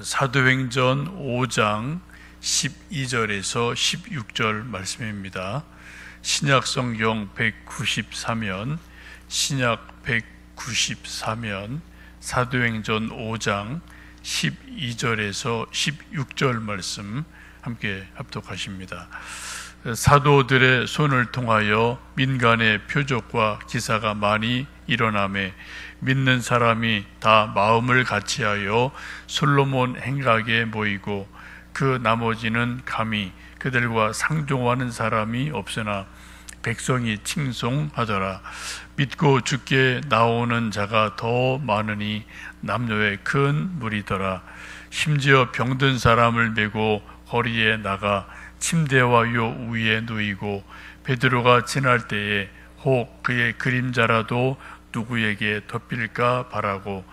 사도행전 5장 12절에서 16절 말씀입니다. 신약성경 194면, 신약 194면, 사도행전 5장 12절에서 16절 말씀 함께 합독하십니다. 사도들의 손을 통하여 민간의 표적과 기사가 많이 일어나매 믿는 사람이 다 마음을 같이하여 솔로몬 행각에 모이고 그 나머지는 감히 그들과 상종하는 사람이 없으나 백성이 칭송하더라. 믿고 주께 나오는 자가 더 많으니 남녀의 큰 무리더라. 심지어 병든 사람을 메고 거리에 나가 침대와 요 위에 누이고 베드로가 지날 때에 혹 그의 그림자라도 누구에게 덮일까 바라고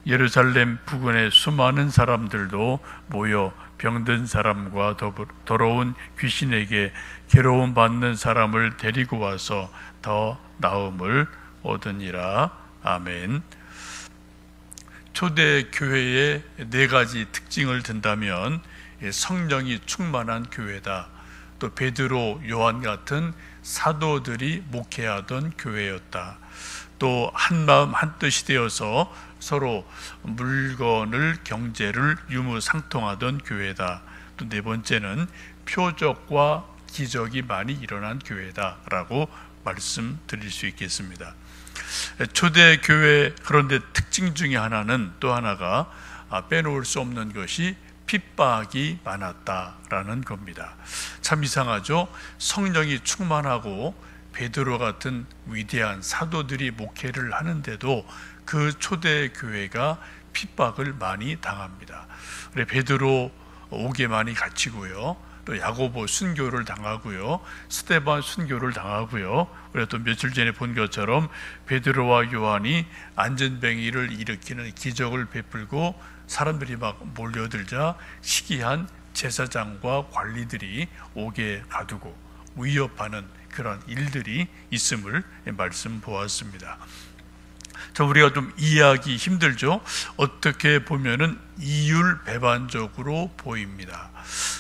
예루살렘 부근의 수많은 사람들도 모여 병든 사람과 더러운 귀신에게 괴로움 받는 사람을 데리고 와서 더 나음을 얻으니라. 아멘. 초대 교회의 네 가지 특징을 든다면 성령이 충만한 교회다. 또 베드로, 요한 같은 사도들이 목회하던 교회였다. 또 한마음 한뜻이 되어서 서로 물건을, 경제를 유무상통하던 교회다. 또 네 번째는 표적과 기적이 많이 일어난 교회다라고 말씀드릴 수 있겠습니다. 초대 교회, 그런데 특징 중에 하나는, 또 하나가 빼놓을 수 없는 것이 핍박이 많았다라는 겁니다. 참 이상하죠? 성령이 충만하고 베드로 같은 위대한 사도들이 목회를 하는데도 그 초대 교회가 핍박을 많이 당합니다. 그래, 베드로 옥에 많이 갇히고요, 또 야고보 순교를 당하고요, 스데반 순교를 당하고요. 그리고 또 며칠 전에 본 것처럼 베드로와 요한이 안전뱅이를 일으키는 기적을 베풀고 사람들이 막 몰려들자 시기한 제사장과 관리들이 옥에 가두고 위협하는 그런 일들이 있음을 말씀 보았습니다. 자, 우리가 좀 이해하기 힘들죠? 어떻게 보면은 이율배반적으로 보입니다.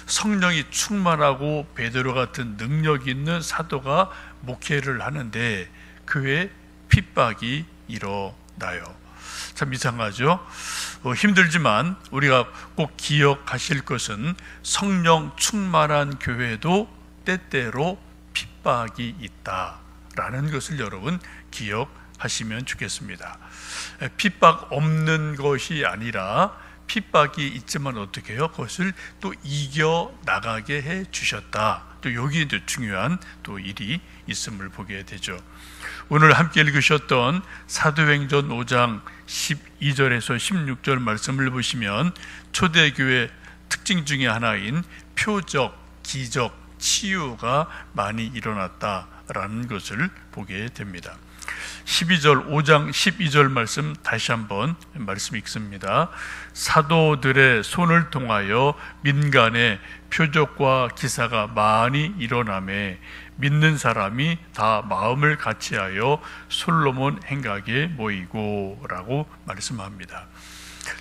성령이 충만하고 베드로 같은 능력 있는 사도가 목회를 하는데 그의 핍박이 일어나요. 참 이상하죠? 힘들지만 우리가 꼭 기억하실 것은 성령 충만한 교회도 때때로 핍박이 있다라는 것을 여러분 기억하시면 좋겠습니다. 핍박 없는 것이 아니라 핍박이 있지만 어떻게 해요? 그것을 또 이겨나가게 해 주셨다. 또 여기에 이제 중요한 또 일이 있음을 보게 되죠. 오늘 함께 읽으셨던 사도행전 5장 12절에서 16절 말씀을 보시면 초대교회 특징 중에 하나인 표적, 기적, 치유가 많이 일어났다라는 것을 보게 됩니다. 5장 12절 말씀 다시 한번 말씀 읽습니다. 사도들의 손을 통하여 민간에 표적과 기사가 많이 일어나매 믿는 사람이 다 마음을 같이하여 솔로몬 행각에 모이고 라고 말씀합니다.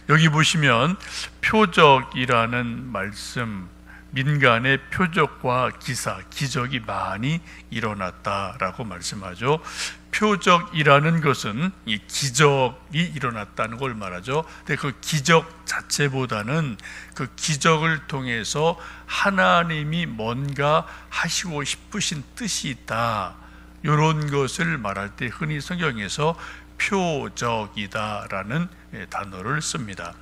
여기 보시면 표적이라는 말씀, 민간의 표적과 기사, 기적이 많이 일어났다라고 말씀하죠. 표적이라는 것은 이 기적이 일어났다는 걸 말하죠. 근데 그 기적 자체보다는 그 기적을 통해서 하나님이 뭔가 하시고 싶으신 뜻이 있다, 이런 것을 말할 때 흔히 성경에서 표적이다라는 단어를 씁니다.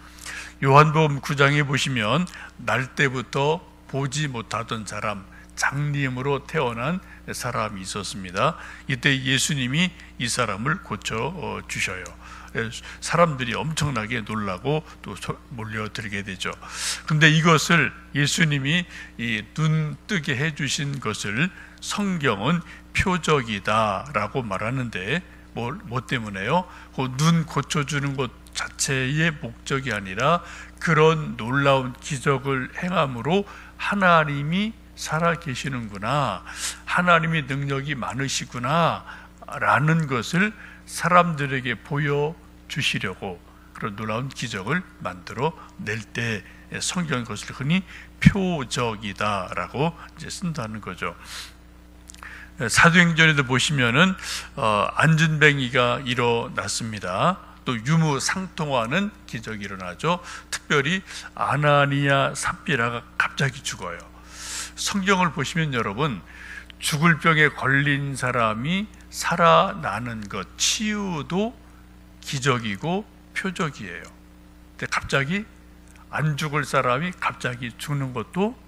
요한복음 9장에 보시면 날 때부터 보지 못하던 사람, 장님으로 태어난 사람이 있었습니다. 이때 예수님이 이 사람을 고쳐 주셔요. 사람들이 엄청나게 놀라고 또 몰려들게 되죠. 근데 이것을 예수님이 눈 뜨게 해주신 것을 성경은 표적이다라고 말하는데 뭐 때문에요? 그 눈 고쳐주는 것 자체의 목적이 아니라 그런 놀라운 기적을 행함으로 하나님이 살아계시는구나, 하나님의 능력이 많으시구나 라는 것을 사람들에게 보여주시려고, 그런 놀라운 기적을 만들어 낼 때 성경은 그것을 흔히 표적이다라고 이제 쓴다는 거죠. 사도행전에도 보시면은 안진뱅이가 일어났습니다. 또 유무상통하는 기적이 일어나죠. 특별히 아나니아 삽비라가 갑자기 죽어요. 성경을 보시면 여러분, 죽을 병에 걸린 사람이 살아나는 것, 치유도 기적이고 표적이에요. 근데 갑자기 안 죽을 사람이 갑자기 죽는 것도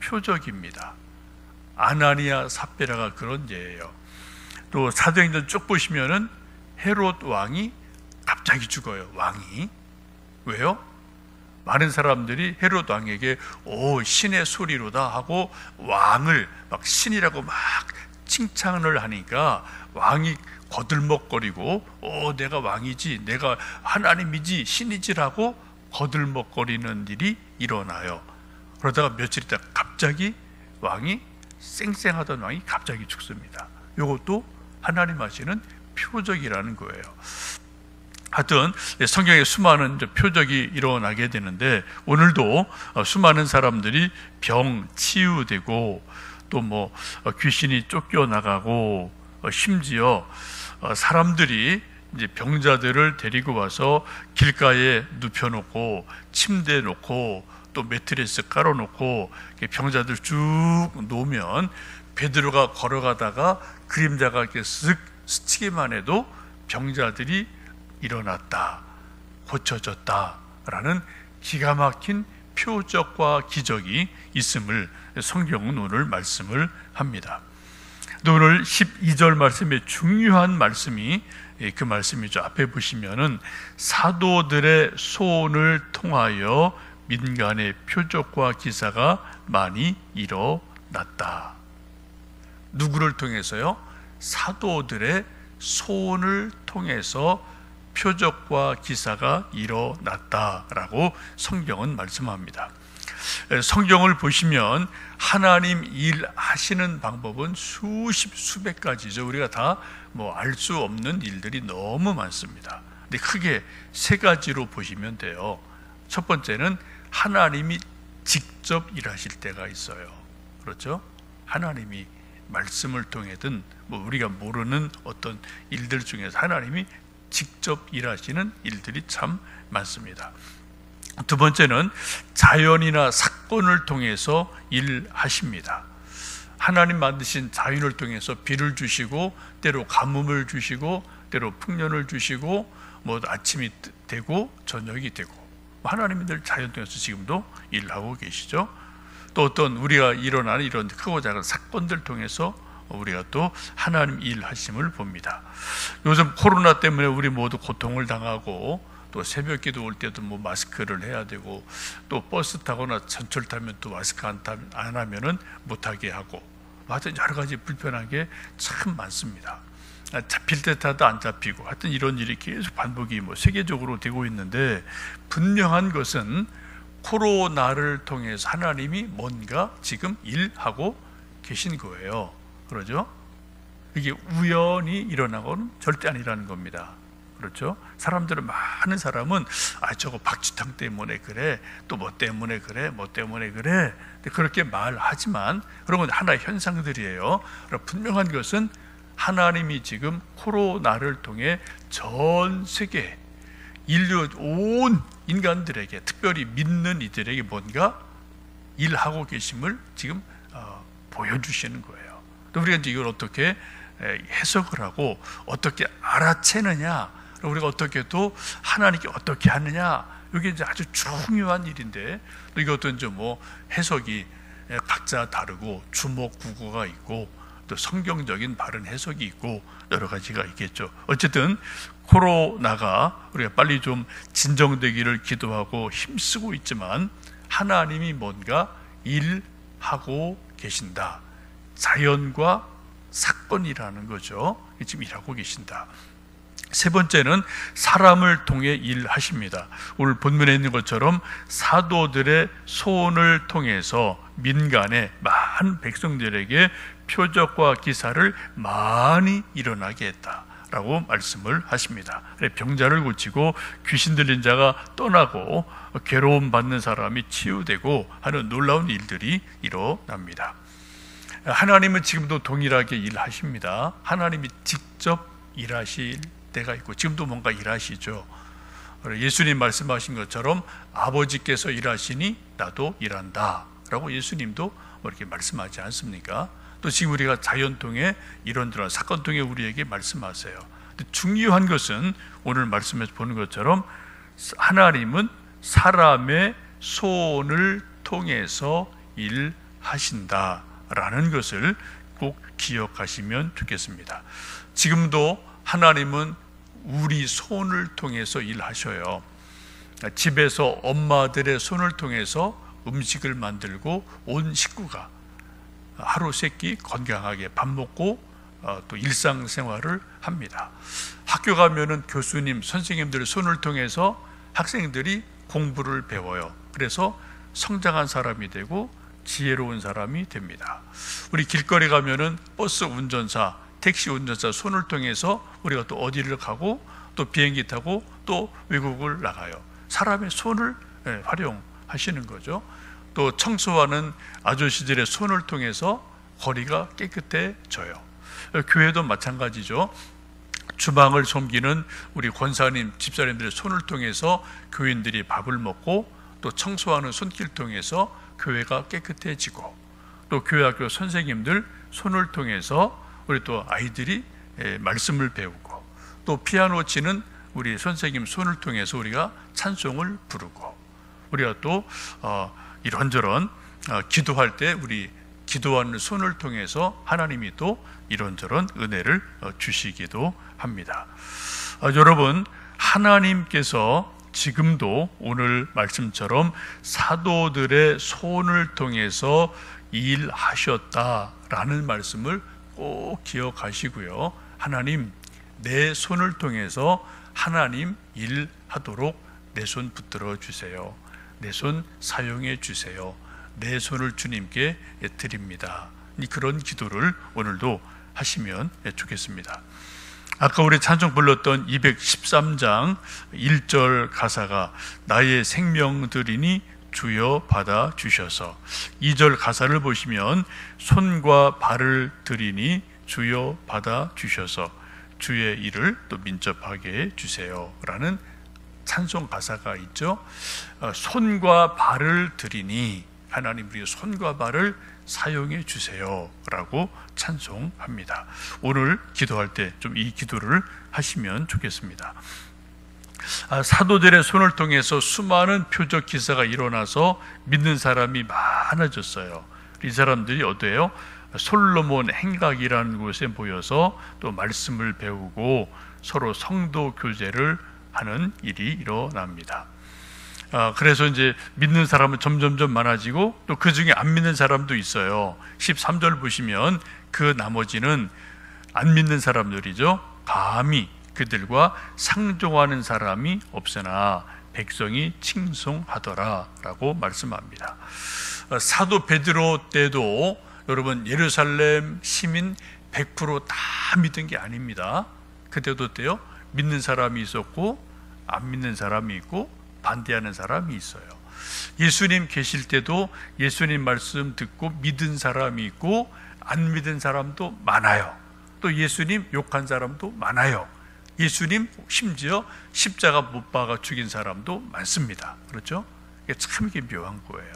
표적입니다. 아나니아 삽비라가 그런 예예요. 또 사도행전 쭉 보시면은 헤롯 왕이 갑자기 죽어요. 왕이. 왜요? 많은 사람들이 헤롯 왕에게 오, 신의 소리로다 하고 왕을 막 신이라고 막 칭찬을 하니까 왕이 거들먹거리고 오, 내가 왕이지, 내가 하나님이지, 신이지라고 거들먹거리는 일이 일어나요. 그러다가 며칠 있다 갑자기 왕이, 쌩쌩하던 왕이 갑자기 죽습니다. 이것도 하나님 하시는 표적이라는 거예요. 하여튼 성경에 수많은 표적이 일어나게 되는데, 오늘도 수많은 사람들이 병 치유되고 또 뭐 귀신이 쫓겨나가고, 심지어 사람들이 이제 병자들을 데리고 와서 길가에 눕혀놓고 침대 놓고 또 매트리스 깔아놓고 병자들 쭉 놓으면 베드로가 걸어가다가 그림자가 이렇게 쓱 스치기만 해도 병자들이 일어났다, 고쳐졌다라는 기가 막힌 표적과 기적이 있음을 성경은 오늘 말씀을 합니다. 또 오늘 12절 말씀에 중요한 말씀이 그 말씀이죠. 앞에 보시면은 사도들의 소원을 통하여 민간의 표적과 기사가 많이 일어났다. 누구를 통해서요? 사도들의 소원을 통해서 표적과 기사가 일어났다라고 성경은 말씀합니다. 성경을 보시면 하나님 일하시는 방법은 수백 가지죠. 우리가 다 뭐 알 수 없는 일들이 너무 많습니다. 근데 크게 세 가지로 보시면 돼요. 첫 번째는 하나님이 직접 일하실 때가 있어요. 그렇죠? 하나님이 말씀을 통해든 뭐 우리가 모르는 어떤 일들 중에서 하나님이 직접 일하시는 일들이 참 많습니다. 두 번째는 자연이나 사건을 통해서 일하십니다. 하나님 만드신 자연을 통해서 비를 주시고, 때로 가뭄을 주시고, 때로 풍년을 주시고, 뭐 아침이 되고 저녁이 되고, 하나님이 늘 자연 통해서 지금도 일하고 계시죠. 또 어떤 우리가 일어나는 이런 크고 작은 사건들 통해서 우리가 또 하나님 일하심을 봅니다. 요즘 코로나 때문에 우리 모두 고통을 당하고, 또 새벽 기도 올 때도 뭐 마스크를 해야 되고, 또 버스 타거나 전철 타면 또 마스크 안 하면은 못하게 하고, 하여튼 여러 가지 불편한 게 참 많습니다. 잡힐 때 타도 안 잡히고, 하여튼 이런 일이 계속 반복이 뭐 세계적으로 되고 있는데, 분명한 것은 코로나를 통해서 하나님이 뭔가 지금 일하고 계신 거예요. 그러죠? 이게 우연히 일어나고는 절대 아니라는 겁니다. 그렇죠? 사람들은, 많은 사람은 저거 박지탕 때문에 그래, 또 뭐 때문에 그래, 뭐 때문에 그래, 그렇게 말하지만 그런 건 하나의 현상들이에요. 분명한 것은 하나님이 지금 코로나를 통해 전 세계 인류 온 인간들에게, 특별히 믿는 이들에게 뭔가 일하고 계심을 지금 보여주시는 거예요. 또 우리가 이제 이걸 어떻게 해석을 하고 어떻게 알아채느냐, 우리가 어떻게 또 하나님께 어떻게 하느냐, 이게 이제 아주 중요한 일인데, 또 이것도 이제 뭐 해석이 각자 다르고 주목구구가 있고 또 성경적인 바른 해석이 있고 여러 가지가 있겠죠. 어쨌든 코로나가 우리가 빨리 좀 진정되기를 기도하고 힘쓰고 있지만, 하나님이 뭔가 일하고 계신다. 자연과 사건이라는 거죠. 지금 일하고 계신다. 세 번째는 사람을 통해 일하십니다. 오늘 본문에 있는 것처럼 사도들의 소원을 통해서 민간의 많은 백성들에게 표적과 기사를 많이 일어나게 했다 라고 말씀을 하십니다. 병자를 고치고 귀신 들린 자가 떠나고 괴로움 받는 사람이 치유되고 하는 놀라운 일들이 일어납니다. 하나님은 지금도 동일하게 일하십니다. 하나님이 직접 일하실 때가 있고 지금도 뭔가 일하시죠. 예수님 말씀하신 것처럼 아버지께서 일하시니 나도 일한다 라고 예수님도 이렇게 말씀하지 않습니까? 또 지금 우리가 자연 통해 이런저런 사건 통해 우리에게 말씀하세요. 근데 중요한 것은 오늘 말씀에서 보는 것처럼 하나님은 사람의 손을 통해서 일하신다라는 것을 꼭 기억하시면 좋겠습니다. 지금도 하나님은 우리 손을 통해서 일하셔요. 집에서 엄마들의 손을 통해서 음식을 만들고 온 식구가 하루 세끼 건강하게 밥 먹고 또 일상생활을 합니다. 학교 가면은 교수님, 선생님들의 손을 통해서 학생들이 공부를 배워요. 그래서 성장한 사람이 되고 지혜로운 사람이 됩니다. 우리 길거리 가면은 버스 운전사, 택시 운전사 손을 통해서 우리가 또 어디를 가고 또 비행기 타고 또 외국을 나가요. 사람의 손을 활용하시는 거죠. 또 청소하는 아저씨들의 손을 통해서 거리가 깨끗해져요. 교회도 마찬가지죠. 주방을 섬기는 우리 권사님, 집사님들의 손을 통해서 교인들이 밥을 먹고 또 청소하는 손길 통해서 교회가 깨끗해지고 또 교회학교 선생님들 손을 통해서 우리 또 아이들이 말씀을 배우고 또 피아노 치는 우리 선생님 손을 통해서 우리가 찬송을 부르고 우리가 또 이런저런 기도할 때 우리 기도하는 손을 통해서 하나님이 또 이런저런 은혜를 주시기도 합니다. 여러분, 하나님께서 지금도 오늘 말씀처럼 사도들의 손을 통해서 일하셨다라는 말씀을 꼭 기억하시고요. 하나님, 내 손을 통해서 하나님 일하도록 내 손 붙들어 주세요. 내 손 사용해 주세요. 내 손을 주님께 드립니다. 그런 기도를 오늘도 하시면 좋겠습니다. 아까 우리 찬송 불렀던 213장 1절 가사가 나의 생명들이니 주여 받아 주셔서, 2절 가사를 보시면 손과 발을 드리니 주여 받아 주셔서 주의 일을 또 민첩하게 해 주세요 라는 찬송 가사가 있죠. 손과 발을 드리니 하나님 우리 손과 발을 사용해 주세요 라고 찬송합니다. 오늘 기도할 때 좀 이 기도를 하시면 좋겠습니다. 사도들의 손을 통해서 수많은 표적 기사가 일어나서 믿는 사람이 많아졌어요. 이 사람들이 어디에요? 솔로몬 행각이라는 곳에 모여서 또 말씀을 배우고 서로 성도 교제를 하는 일이 일어납니다. 그래서 이제 믿는 사람은 점점점 많아지고 또 그 중에 안 믿는 사람도 있어요. 13절 보시면 그 나머지는 안 믿는 사람들이죠. 감히 그들과 상종하는 사람이 없으나 백성이 칭송하더라 라고 말씀합니다. 사도 베드로 때도 여러분 예루살렘 시민 100% 다 믿은 게 아닙니다. 그때도 어때요? 믿는 사람이 있었고 안 믿는 사람이 있고 반대하는 사람이 있어요. 예수님 계실 때도 예수님 말씀 듣고 믿은 사람이 있고 안 믿은 사람도 많아요. 또 예수님 욕한 사람도 많아요. 예수님 심지어 십자가 못 박아 죽인 사람도 많습니다. 그렇죠? 이게 참 이게 묘한 거예요.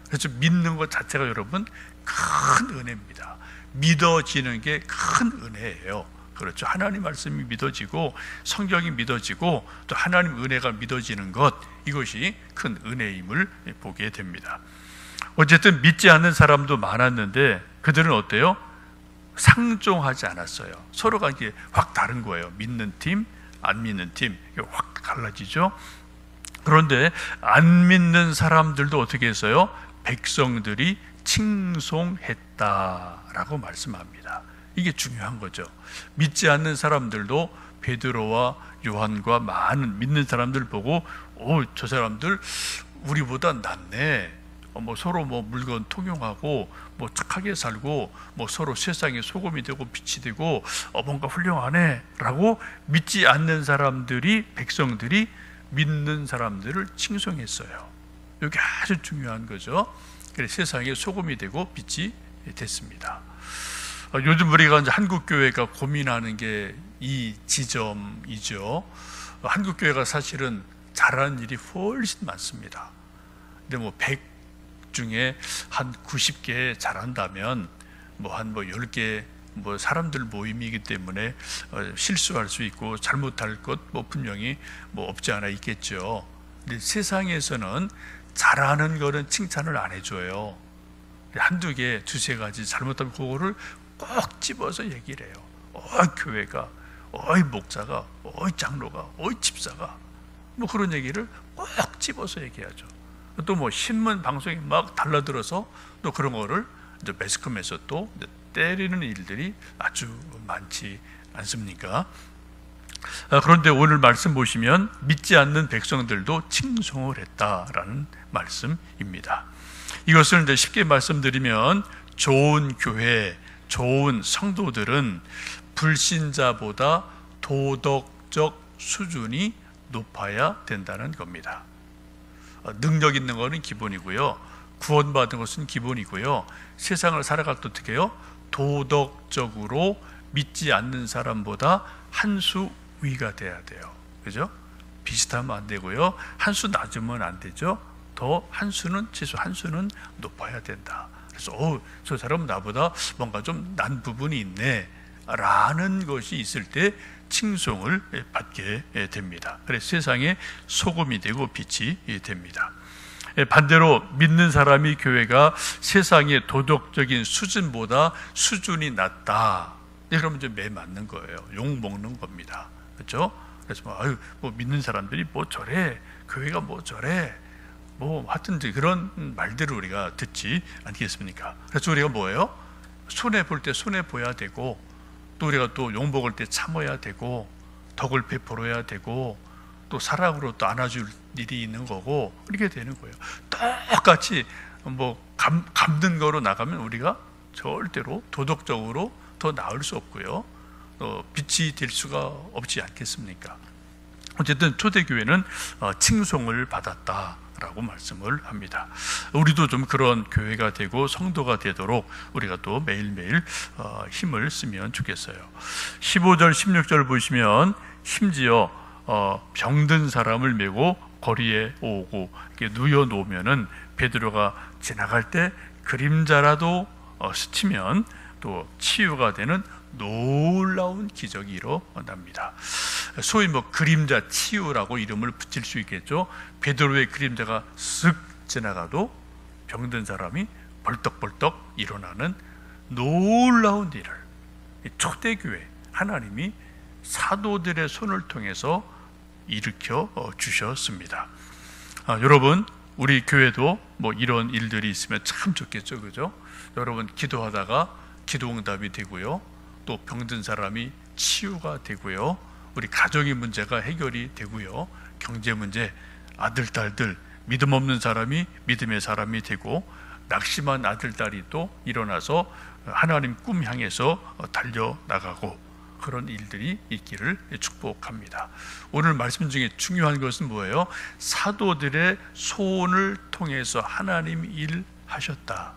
그래서 믿는 것 자체가 여러분 큰 은혜입니다. 믿어지는 게 큰 은혜예요. 그렇죠. 하나님 말씀이 믿어지고 성경이 믿어지고 또 하나님 은혜가 믿어지는 것, 이것이 큰 은혜임을 보게 됩니다. 어쨌든 믿지 않는 사람도 많았는데 그들은 어때요? 상종하지 않았어요. 서로가 이게 확 다른 거예요. 믿는 팀, 안 믿는 팀, 확 갈라지죠. 그런데 안 믿는 사람들도 어떻게 했어요? 백성들이 칭송했다라고 말씀합니다. 이게 중요한 거죠. 믿지 않는 사람들도 베드로와 요한과 많은 믿는 사람들 보고 저 사람들 우리보다 낫네, 뭐 서로 뭐 물건 통용하고 뭐 착하게 살고 뭐 서로 세상에 소금이 되고 빛이 되고 뭔가 훌륭하네라고 믿지 않는 사람들이, 백성들이 믿는 사람들을 칭송했어요. 이게 아주 중요한 거죠. 그래서 세상에 소금이 되고 빛이 됐습니다. 요즘 우리가 이제 한국 교회가 고민하는 게 이 지점이죠. 한국 교회가 사실은 잘하는 일이 훨씬 많습니다. 근데 뭐 100 중에 한 90개 잘한다면 뭐 한 10개 뭐 사람들 모임이기 때문에 실수할 수 있고 잘못할 것 뭐 분명히 뭐 없지 않아 있겠죠. 근데 세상에서는 잘하는 거는 칭찬을 안 해줘요. 한두 개, 두세 가지 잘못하면 그거를 꼭 집어서 얘기를 해요. 교회가, 목자가, 장로가, 집사가 뭐 그런 얘기를 꼭 집어서 얘기하죠. 또 뭐 신문 방송에 막 달라들어서 또 그런 거를 이제 매스컴에서 또 때리는 일들이 아주 많지 않습니까? 그런데 오늘 말씀 보시면 믿지 않는 백성들도 칭송을 했다라는 말씀입니다. 이것을 이제 쉽게 말씀드리면 좋은 교회, 좋은 성도들은 불신자보다 도덕적 수준이 높아야 된다는 겁니다. 능력 있는 것은 기본이고요. 구원받은 것은 기본이고요. 세상을 살아갈 때 어떻게 해요? 도덕적으로 믿지 않는 사람보다 한 수 위가 돼야 돼요. 그죠? 비슷하면 안 되고요. 한 수 낮으면 안 되죠. 더 한 수는, 최소 한 수는 높아야 된다. 그래서 저 사람은 나보다 뭔가 좀 난 부분이 있네 라는 것이 있을 때 칭송을 받게 됩니다. 그래서 세상에 소금이 되고 빛이 됩니다. 반대로 믿는 사람이 교회가 세상의 도덕적인 수준보다 수준이 낮다. 그러면 이제 매 맞는 거예요. 욕 먹는 겁니다. 그렇죠? 그래서 뭐 믿는 사람들이 뭐 저래, 교회가 뭐 저래, 뭐 하여튼 그런 말들을 우리가 듣지 않겠습니까? 그래서 우리가 뭐예요? 손해 볼 때 손해 보여야 되고, 또 우리가 또 욕 먹을 때 참아야 되고, 덕을 베풀어야 되고, 또 사랑으로 또 안아줄 일이 있는 거고, 이렇게 되는 거예요. 똑같이 뭐 갚는 거로 나가면 우리가 절대로 도덕적으로 더 나을 수 없고요. 빛이 될 수가 없지 않겠습니까? 어쨌든 초대교회는 칭송을 받았다라고 말씀을 합니다. 우리도 좀 그런 교회가 되고 성도가 되도록 우리가 또 매일매일 힘을 쓰면 좋겠어요. 15절 16절 보시면 심지어 병든 사람을 메고 거리에 오고 이렇게 누워 놓으면은 베드로가 지나갈 때 그림자라도 스치면 또 치유가 되는 놀라운 기적이 일어납니다. 소위 뭐 그림자 치유라고 이름을 붙일 수 있겠죠. 베드로의 그림자가 쓱 지나가도 병든 사람이 벌떡벌떡 일어나는 놀라운 일을 초대교회 하나님이 사도들의 손을 통해서 일으켜 주셨습니다. 여러분, 우리 교회도 뭐 이런 일들이 있으면 참 좋겠죠, 그죠? 여러분 기도하다가 기도응답이 되고요, 또 병든 사람이 치유가 되고요, 우리 가정의 문제가 해결이 되고요, 경제 문제, 아들 딸들 믿음 없는 사람이 믿음의 사람이 되고, 낙심한 아들 딸이 또 일어나서 하나님 꿈 향해서 달려나가고, 그런 일들이 있기를 축복합니다. 오늘 말씀 중에 중요한 것은 뭐예요? 사도들의 손을 통해서 하나님 일하셨다.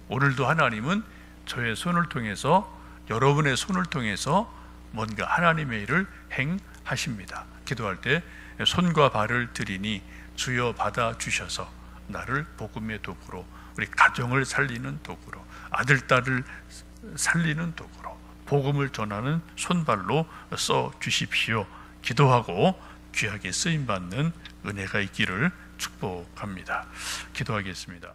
오늘도 하나님은 저의 손을 통해서, 여러분의 손을 통해서 뭔가 하나님의 일을 행하십니다. 기도할 때 손과 발을 드리니 주여 받아 주셔서 나를 복음의 도구로, 우리 가정을 살리는 도구로, 아들 딸을 살리는 도구로, 복음을 전하는 손발로 써 주십시오. 기도하고 귀하게 쓰임 받는 은혜가 있기를 축복합니다. 기도하겠습니다.